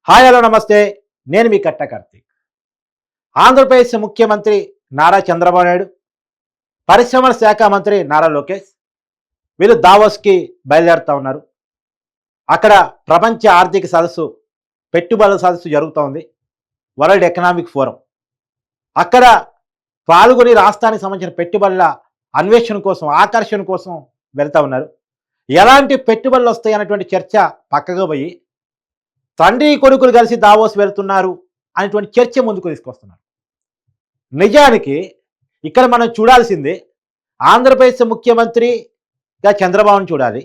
Hi hello నమస్తే. నేను మీ కట్ట కార్తీక్. ఆంధ్రప్రదేశ్ ముఖ్యమంత్రి నారా చంద్రబాబు నాయుడు, పరిశ్రమల శాఖ మంత్రి నారా లోకేష్ వీళ్ళు దావోస్కి బయలుదేరుతా ఉన్నారు. అక్కడ ప్రపంచ ఆర్థిక సదస్సు, పెట్టుబడుల సదస్సు జరుగుతూ ఉంది, వరల్డ్ ఎకనామిక్ ఫోరం. అక్కడ పాల్గొని రాష్ట్రానికి సంబంధించిన పెట్టుబడుల అన్వేషణ కోసం, ఆకర్షణ కోసం వెళ్తూ ఉన్నారు. ఎలాంటి పెట్టుబడులు వస్తాయి అన్నటువంటి చర్చ పక్కగా పోయి తండ్రి కొడుకులు కలిసి దావోస్ వెళ్తున్నారు అనేటువంటి చర్చ ముందుకు తీసుకొస్తున్నారు. నిజానికి ఇక్కడ మనం చూడాల్సింది ఆంధ్రప్రదేశ్ ముఖ్యమంత్రిగా చంద్రబాబును చూడాలి,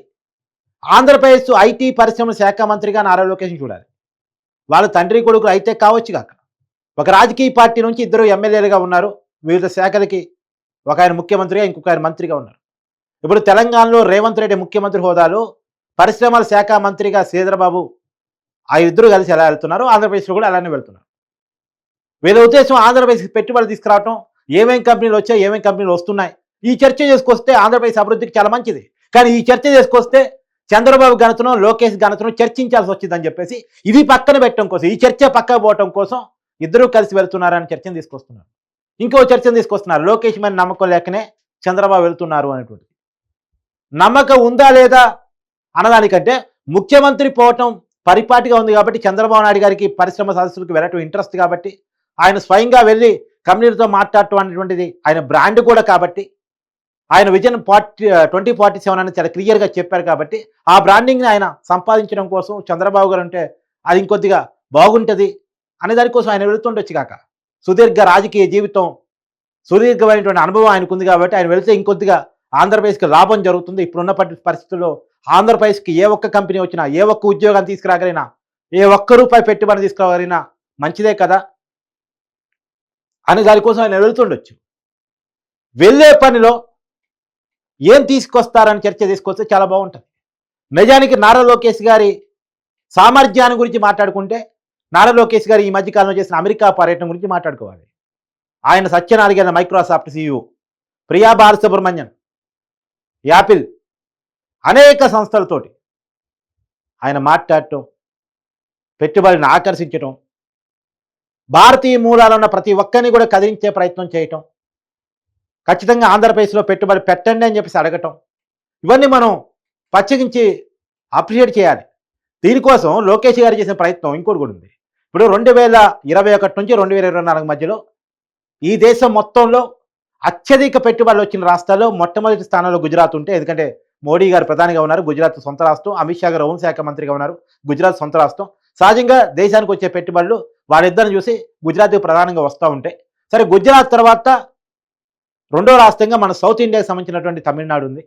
ఆంధ్రప్రదేశ్ ఐటీ పరిశ్రమల శాఖ మంత్రిగా నారా లోకేష్ని చూడాలి. వాళ్ళు తండ్రి కొడుకులు అయితే కావచ్చు కాక, ఒక రాజకీయ పార్టీ నుంచి ఇద్దరు ఎమ్మెల్యేలుగా ఉన్నారు, వివిధ శాఖలకి ఒక ఆయన ముఖ్యమంత్రిగా, ఇంకొక ఆయన మంత్రిగా ఉన్నారు. ఇప్పుడు తెలంగాణలో రేవంత్ రెడ్డి ముఖ్యమంత్రి హోదాలో పరిశ్రమల శాఖ మంత్రిగా శ్రీధరబాబు, ఆ ఇద్దరు కలిసి ఎలా వెళ్తున్నారు, ఆంధ్రప్రదేశ్లో కూడా అలానే వెళ్తున్నారు. వీళ్ళ ఉద్దేశం ఆంధ్రప్రదేశ్కి పెట్టుబడులు తీసుకురావటం, ఏమేం కంపెనీలు వచ్చాయి, ఏమేం కంపెనీలు వస్తున్నాయి, ఈ చర్చ చేసుకొస్తే ఆంధ్రప్రదేశ్ అభివృద్ధికి చాలా మంచిది. కానీ ఈ చర్చ చేసుకొస్తే చంద్రబాబు ఘనతను, లోకేష్ ఘనతను చర్చించాల్సి వచ్చిందని చెప్పేసి ఇది పక్కన పెట్టడం కోసం, ఈ చర్చ పక్కకు పోవటం కోసం ఇద్దరూ కలిసి వెళ్తున్నారని చర్చను తీసుకొస్తున్నారు. ఇంకో చర్చను తీసుకొస్తున్నారు, లోకేష్ మీద నమ్మకం లేకనే చంద్రబాబు వెళ్తున్నారు అనేటువంటి. నమ్మకం ఉందా లేదా అన్నదానికంటే ముఖ్యమంత్రి పోవటం పరిపాటిగా ఉంది కాబట్టి, చంద్రబాబు నాయుడు గారికి పరిశ్రమ సదస్సులకు వెళ్ళటం ఇంట్రెస్ట్ కాబట్టి, ఆయన స్వయంగా వెళ్ళి కంపెనీలతో మాట్లాడటం అనేటువంటిది ఆయన బ్రాండ్ కూడా కాబట్టి, ఆయన విజన్ 2047 అని చాలా క్లియర్గా చెప్పారు కాబట్టి, ఆ బ్రాండింగ్ని ఆయన సంపాదించడం కోసం చంద్రబాబు గారు అంటే అది ఇంకొద్దిగా బాగుంటుంది అనే దానికోసం ఆయన వెళుతుండొచ్చు కాక. సుదీర్ఘ రాజకీయ జీవితం, సుదీర్ఘమైనటువంటి అనుభవం ఆయనకు ఉంది కాబట్టి ఆయన వెళితే ఇంకొద్దిగా ఆంధ్రప్రదేశ్కి లాభం జరుగుతుంది. ఇప్పుడున్న పరిస్థితుల్లో ఆంధ్రప్రదేశ్కి ఏ ఒక్క కంపెనీ వచ్చినా, ఏ ఒక్క ఉద్యోగాన్ని తీసుకురాగలిగినా, ఏ ఒక్క రూపాయి పెట్టుబడి తీసుకురాగలిగినా మంచిదే కదా అని దానికోసం ఆయన వెళుతుండొచ్చు. వెళ్ళే పనిలో ఏం తీసుకొస్తారని చర్చ తీసుకొస్తే చాలా బాగుంటుంది. నిజానికి నారా లోకేష్ గారి సామర్థ్యాన్ని గురించి మాట్లాడుకుంటే, నారా లోకేష్ గారు ఈ మధ్యకాలంలో చేసిన అమెరికా పర్యటన గురించి మాట్లాడుకోవాలి. ఆయన Satyanarayana Microsoft CEO, Priya Balasubramanian, Apple, అనేక సంస్థలతోటి ఆయన మాట్లాడటం, పెట్టుబడిని ఆకర్షించటం, భారతీయ మూలాలు ఉన్న ప్రతి ఒక్కరిని కూడా కదిలించే ప్రయత్నం చేయటం, ఖచ్చితంగా ఆంధ్రప్రదేశ్లో పెట్టుబడి పెట్టండి అని చెప్పేసి అడగటం, ఇవన్నీ మనం ప్రత్యేకించి అప్రిషియేట్ చేయాలి. దీనికోసం లోకేష్ గారు చేసిన ప్రయత్నం ఇంకోటి కూడా ఉంది. ఇప్పుడు 2021 నుంచి 2024 మధ్యలో ఈ దేశం మొత్తంలో అత్యధిక పెట్టుబడులు వచ్చిన రాష్ట్రాల్లో మొట్టమొదటి స్థానంలో గుజరాత్ ఉంటే, ఎందుకంటే మోడీ గారు ప్రధానిగా ఉన్నారు, గుజరాత్ సొంత రాష్ట్రం, అమిత్ షా గారు హోంశాఖ మంత్రిగా ఉన్నారు, గుజరాత్ సొంత రాష్ట్రం. సహజంగా దేశానికి వచ్చే పెట్టుబడులు వారిద్దరిని చూసి గుజరాత్కి ప్రధానంగా వస్తూ ఉంటాయి. సరే, గుజరాత్ తర్వాత రెండో రాష్ట్రంగా మన సౌత్ ఇండియాకి సంబంధించినటువంటి తమిళనాడు ఉంది.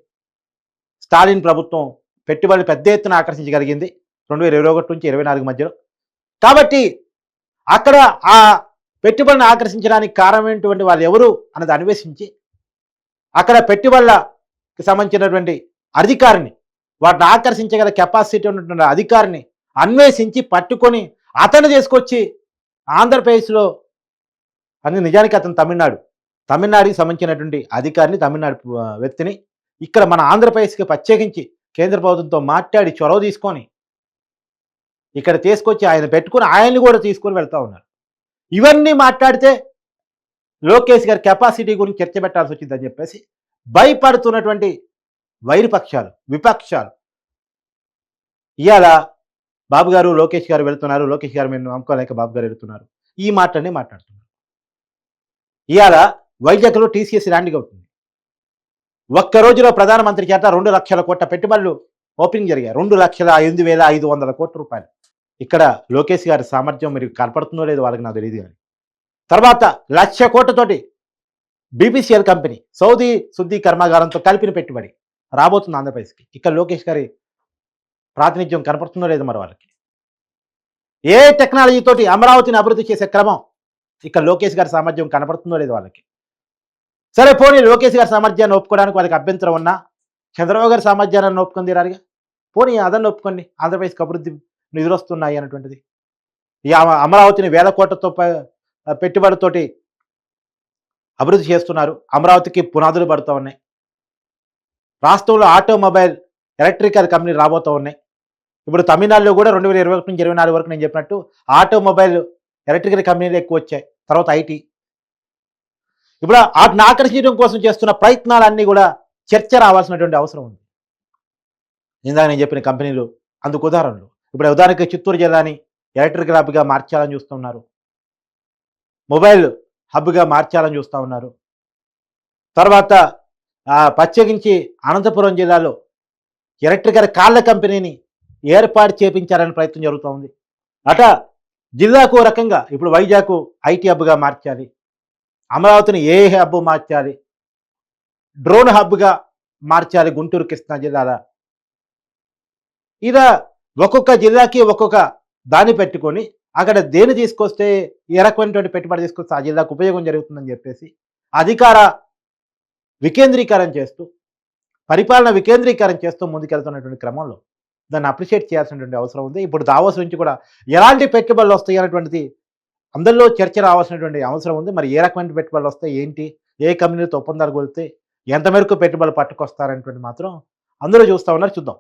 స్టాలిన్ ప్రభుత్వం పెట్టుబడులు పెద్ద ఎత్తున ఆకర్షించగలిగింది 2021 నుంచి 2024 మధ్యలో. కాబట్టి అక్కడ ఆ పెట్టుబడిని ఆకర్షించడానికి కారణమైనటువంటి వాళ్ళు ఎవరు అన్నది అన్వేషించి, అక్కడ పెట్టుబడులకు సంబంధించినటువంటి అధికారిని, వాటిని ఆకర్షించగల కెపాసిటీ ఉన్నటువంటి అధికారిని అన్వేషించి పట్టుకొని అతను తీసుకొచ్చి ఆంధ్రప్రదేశ్లో, అని నిజానికి అతను తమిళనాడుకి సంబంధించినటువంటి అధికారిని, తమిళనాడు వ్యక్తిని ఇక్కడ మన ఆంధ్రప్రదేశ్కి ప్రత్యేకించి కేంద్ర ప్రభుత్వంతో మాట్లాడి చొరవ తీసుకొని ఇక్కడ తీసుకొచ్చి ఆయన పెట్టుకుని ఆయన్ని కూడా తీసుకొని వెళ్తూ ఉన్నారు. ఇవన్నీ మాట్లాడితే లోకేష్ గారి కెపాసిటీ గురించి చర్చ పెట్టాల్సి వచ్చిందని చెప్పేసి భయపడుతున్నటువంటి వైరుపక్షాలు, విపక్షాలు ఇవాళ బాబు గారు, లోకేష్ గారు వెళుతున్నారు, లోకేష్ గారు మేము నమ్ముకోలేక బాబు గారు వెళుతున్నారు, ఈ మాటలనే మాట్లాడుతున్నారు. ఇవాళ వైజాగ్లో TCS ల్యాండింగ్ అవుతుంది. ఒక్క రోజులో ప్రధానమంత్రి చేత 2 లక్షల కోట్ల పెట్టుబడులు ఓపెనింగ్ జరిగాయి. 2,08,500 కోట్ల రూపాయలు. ఇక్కడ లోకేష్ గారి సామర్థ్యం మీరు కనపడుతుందో లేదో వాళ్ళకి నాకు తెలియదు. కానీ తర్వాత 1,00,000 కోట్లతోటి BPCL కంపెనీ, సౌదీ శుద్ధి కర్మాగారంతో కలిపిన పెట్టుబడి రాబోతుంది ఆంధ్రప్రదేశ్కి. ఇక్కడ లోకేష్ గారి ప్రాతినిధ్యం కనపడుతుందో లేదో మరి వాళ్ళకి. ఏ టెక్నాలజీతోటి అమరావతిని అభివృద్ధి చేసే క్రమం ఇక్కడ లోకేష్ గారి సామర్థ్యం కనపడుతుందో లేదో వాళ్ళకి. సరే, పోనీ లోకేష్ గారి సామర్థ్యాన్ని ఒప్పుకోవడానికి వాళ్ళకి అభ్యంతరం ఉన్నా చంద్రబాబు గారి సామర్థ్యాన్ని ఒప్పుకుంది రారుగా. పోనీ అదన్ని ఒప్పుకోండి, ఆంధ్రప్రదేశ్కి అభివృద్ధి నిధులు వస్తున్నాయి అన్నటువంటిది. ఈ అమరావతిని 1000 కోట్లతో పెట్టుబడితోటి అభివృద్ధి చేస్తున్నారు, అమరావతికి పునాదులు పడుతూ ఉన్నాయి. రాష్ట్రంలో ఆటోమొబైల్, ఎలక్ట్రికల్ కంపెనీ రాబోతూ ఉన్నాయి. ఇప్పుడు తమిళనాడులో కూడా 2021 నుంచి 24 వరకు నేను చెప్పినట్టు ఆటోమొబైల్ ఎలక్ట్రికల్ కంపెనీలు ఎక్కువ వచ్చాయి. తర్వాత ఐటీ. ఇప్పుడు వాటిని ఆకర్షించడం కోసం చేస్తున్న ప్రయత్నాలన్నీ కూడా చర్చ రావాల్సినటువంటి అవసరం ఉంది. ఇందాక నేను చెప్పిన కంపెనీలు అందుకు ఉదాహరణలు. ఇప్పుడు ఉదాహరణకి చిత్తూరు జిల్లాని ఎలక్ట్రికల్ హబ్‌గా మార్చాలని చూస్తున్నారు. మొబైల్ హబ్‌గా మార్చాలని చూస్తా ఉన్నారు. తర్వాత ప్రత్యేకించి అనంతపురం జిల్లాలో ఎలక్ట్రికల్ కార్ల కంపెనీని ఏర్పాటు చేపించాలనే ప్రయత్నం జరుగుతూ ఉంది. అట జిల్లాకు ఓ రకంగా ఇప్పుడు వైజాగ్ ఐటీ హబ్‌గా మార్చాలి. అమరావతిని ఏఐ హబ్ మార్చాలి. డ్రోన్ హబ్‌గా మార్చాలి గుంటూరు, కృష్ణా జిల్లాల. ఇలా ఒక్కొక్క జిల్లాకి ఒక్కొక్క దాన్ని పెట్టుకొని అక్కడ దేన్ని తీసుకొస్తే ఏ రకమైనటువంటి పెట్టుబడి తీసుకొస్తే ఆ జిల్లాకు ఉపయోగం జరుగుతుందని చెప్పేసి అధికార వికేంద్రీకరణ చేస్తూ, పరిపాలన వికేంద్రీకరణ చేస్తూ ముందుకెళ్తున్నటువంటి క్రమంలో దాన్ని అప్రిషియేట్ చేయాల్సినటువంటి అవసరం ఉంది. ఇప్పుడు దావోస్ నుంచి కూడా ఎలాంటి పెట్టుబడులు వస్తాయి అనేటువంటిది అందరిలో చర్చ రావాల్సినటువంటి అవసరం ఉంది. మరి ఏ రకమైన పెట్టుబడులు వస్తాయి, ఏంటి, ఏ కంపెనీలతో ఒప్పందాలు కుదిరితే ఎంత మేరకు పెట్టుబడులు పట్టుకొస్తారనేటువంటి మాత్రం అందరూ చూస్తా ఉన్నారు. చూద్దాం.